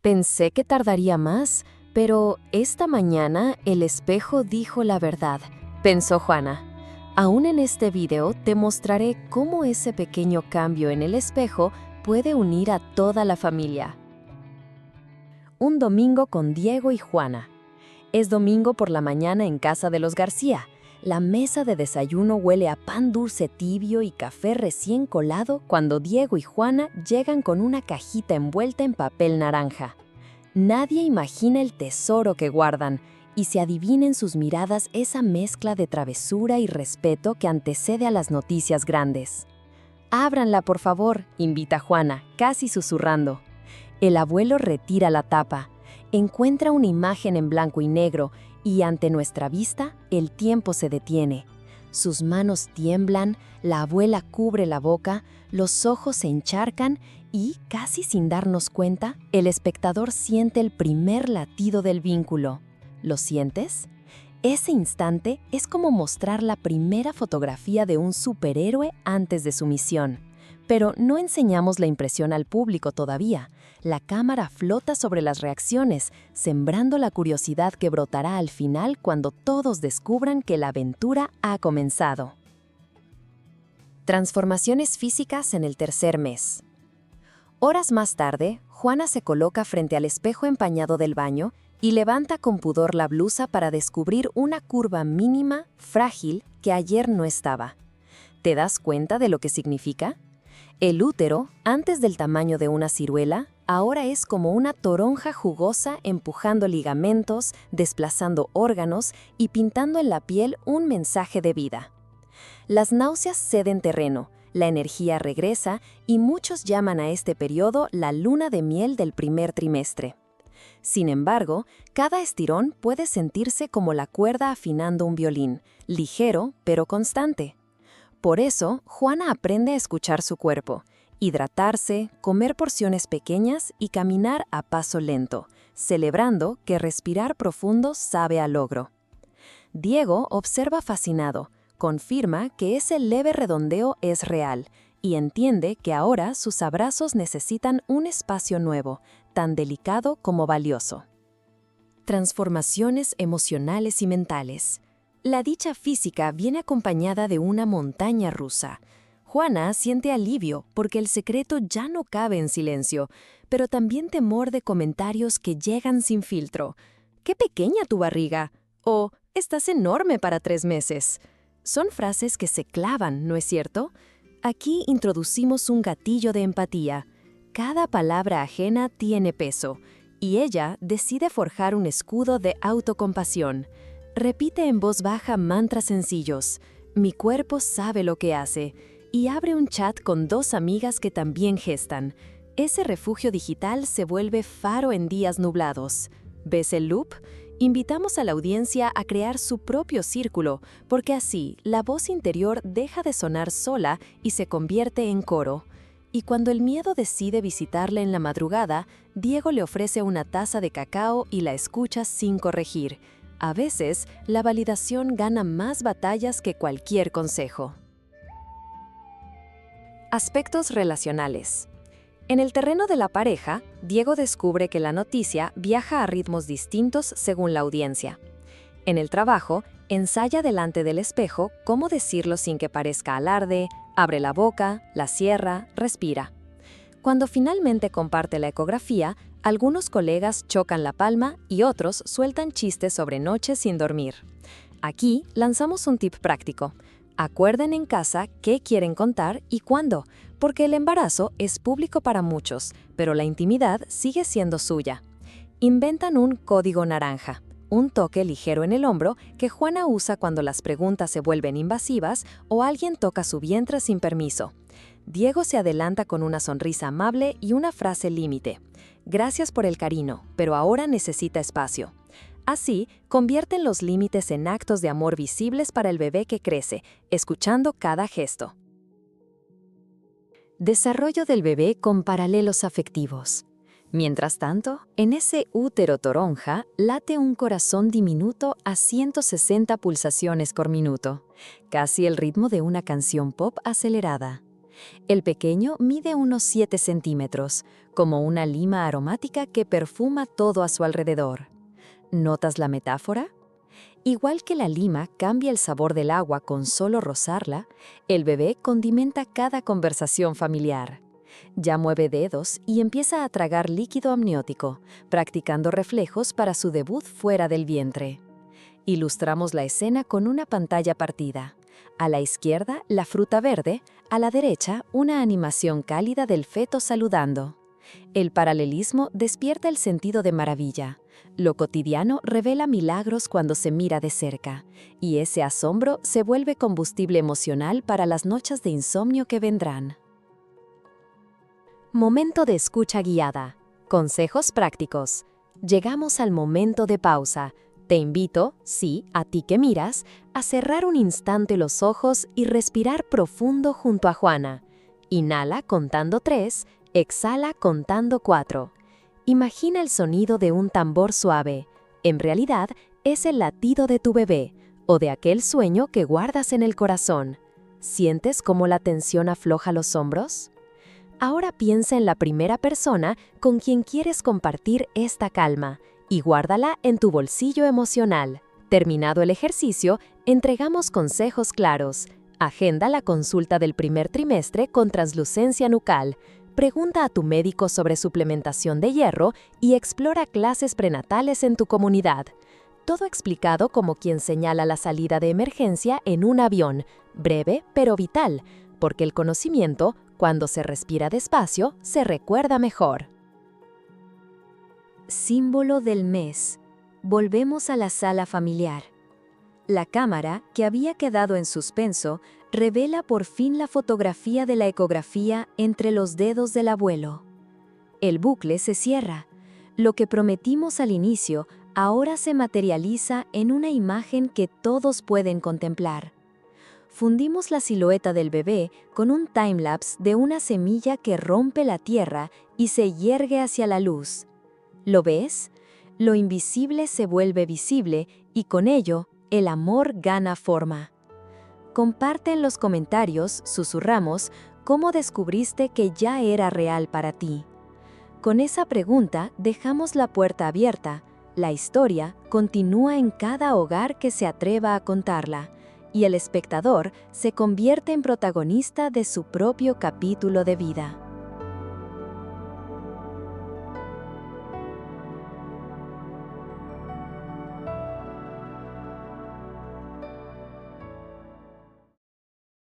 Pensé que tardaría más, pero esta mañana el espejo dijo la verdad, pensó Juana. Aún en este video te mostraré cómo ese pequeño cambio en el espejo puede unir a toda la familia. Un domingo con Diego y Juana. Es domingo por la mañana en casa de los García. La mesa de desayuno huele a pan dulce tibio y café recién colado cuando Diego y Juana llegan con una cajita envuelta en papel naranja. Nadie imagina el tesoro que guardan, y se adivina en sus miradas esa mezcla de travesura y respeto que antecede a las noticias grandes. «Ábranla, por favor», invita Juana, casi susurrando. El abuelo retira la tapa, encuentra una imagen en blanco y negro, y ante nuestra vista, el tiempo se detiene. Sus manos tiemblan, la abuela cubre la boca, los ojos se encharcan y, casi sin darnos cuenta, el espectador siente el primer latido del vínculo. ¿Lo sientes? Ese instante es como mostrar la primera fotografía de un superhéroe antes de su misión. Pero no enseñamos la impresión al público todavía. La cámara flota sobre las reacciones, sembrando la curiosidad que brotará al final cuando todos descubran que la aventura ha comenzado. Transformaciones físicas en el tercer mes. Horas más tarde, Juana se coloca frente al espejo empañado del baño y levanta con pudor la blusa para descubrir una curva mínima, frágil, que ayer no estaba. ¿Te das cuenta de lo que significa? El útero, antes del tamaño de una ciruela, ahora es como una toronja jugosa empujando ligamentos, desplazando órganos y pintando en la piel un mensaje de vida. Las náuseas ceden terreno, la energía regresa y muchos llaman a este periodo la luna de miel del primer trimestre. Sin embargo, cada estirón puede sentirse como la cuerda afinando un violín, ligero pero constante. Por eso, Juana aprende a escuchar su cuerpo, hidratarse, comer porciones pequeñas y caminar a paso lento, celebrando que respirar profundo sabe a logro. Diego observa fascinado, confirma que ese leve redondeo es real y entiende que ahora sus abrazos necesitan un espacio nuevo, tan delicado como valioso. Transformaciones emocionales y mentales. La dicha física viene acompañada de una montaña rusa. Juana siente alivio porque el secreto ya no cabe en silencio, pero también temor de comentarios que llegan sin filtro. «¡Qué pequeña tu barriga!» o «¡Estás enorme para 3 meses!». Son frases que se clavan, ¿no es cierto? Aquí introducimos un gatillo de empatía. Cada palabra ajena tiene peso, y ella decide forjar un escudo de autocompasión. Repite en voz baja mantras sencillos, «Mi cuerpo sabe lo que hace», y abre un chat con 2 amigas que también gestan. Ese refugio digital se vuelve faro en días nublados. ¿Ves el loop? Invitamos a la audiencia a crear su propio círculo, porque así la voz interior deja de sonar sola y se convierte en coro. Y cuando el miedo decide visitarle en la madrugada, Diego le ofrece una taza de cacao y la escucha sin corregir. A veces, la validación gana más batallas que cualquier consejo. Aspectos relacionales. En el terreno de la pareja, Diego descubre que la noticia viaja a ritmos distintos según la audiencia. En el trabajo, ensaya delante del espejo cómo decirlo sin que parezca alarde, abre la boca, la cierra, respira. Cuando finalmente comparte la ecografía, algunos colegas chocan la palma y otros sueltan chistes sobre noches sin dormir. Aquí lanzamos un tip práctico. Acuerden en casa qué quieren contar y cuándo, porque el embarazo es público para muchos, pero la intimidad sigue siendo suya. Inventan un código naranja, un toque ligero en el hombro que Juana usa cuando las preguntas se vuelven invasivas o alguien toca su vientre sin permiso. Diego se adelanta con una sonrisa amable y una frase límite. «Gracias por el cariño, pero ahora necesita espacio». Así, convierten los límites en actos de amor visibles para el bebé que crece, escuchando cada gesto. Desarrollo del bebé con paralelos afectivos. Mientras tanto, en ese útero toronja late un corazón diminuto a 160 pulsaciones por minuto, casi el ritmo de una canción pop acelerada. El pequeño mide unos 7 centímetros, como una lima aromática que perfuma todo a su alrededor. ¿Notas la metáfora? Igual que la lima cambia el sabor del agua con solo rozarla, el bebé condimenta cada conversación familiar. Ya mueve dedos y empieza a tragar líquido amniótico, practicando reflejos para su debut fuera del vientre. Ilustramos la escena con una pantalla partida. A la izquierda, la fruta verde, a la derecha, una animación cálida del feto saludando. El paralelismo despierta el sentido de maravilla. Lo cotidiano revela milagros cuando se mira de cerca, y ese asombro se vuelve combustible emocional para las noches de insomnio que vendrán. Momento de escucha guiada. Consejos prácticos. Llegamos al momento de pausa. Te invito, sí, a ti que miras, a cerrar un instante los ojos y respirar profundo junto a Juana. Inhala contando 3, exhala contando 4. Imagina el sonido de un tambor suave. En realidad, es el latido de tu bebé o de aquel sueño que guardas en el corazón. ¿Sientes cómo la tensión afloja los hombros? Ahora piensa en la primera persona con quien quieres compartir esta calma y guárdala en tu bolsillo emocional. Terminado el ejercicio, entregamos consejos claros. Agenda la consulta del primer trimestre con translucencia nucal. Pregunta a tu médico sobre suplementación de hierro y explora clases prenatales en tu comunidad. Todo explicado como quien señala la salida de emergencia en un avión, breve pero vital, porque el conocimiento, cuando se respira despacio, se recuerda mejor. Símbolo del mes. Volvemos a la sala familiar. La cámara, que había quedado en suspenso, revela por fin la fotografía de la ecografía entre los dedos del abuelo. El bucle se cierra. Lo que prometimos al inicio ahora se materializa en una imagen que todos pueden contemplar. Fundimos la silueta del bebé con un timelapse de una semilla que rompe la tierra y se yergue hacia la luz. ¿Lo ves? Lo invisible se vuelve visible y con ello, el amor gana forma. Comparte en los comentarios, susurramos, cómo descubriste que ya era real para ti. Con esa pregunta dejamos la puerta abierta. La historia continúa en cada hogar que se atreva a contarla, y el espectador se convierte en protagonista de su propio capítulo de vida.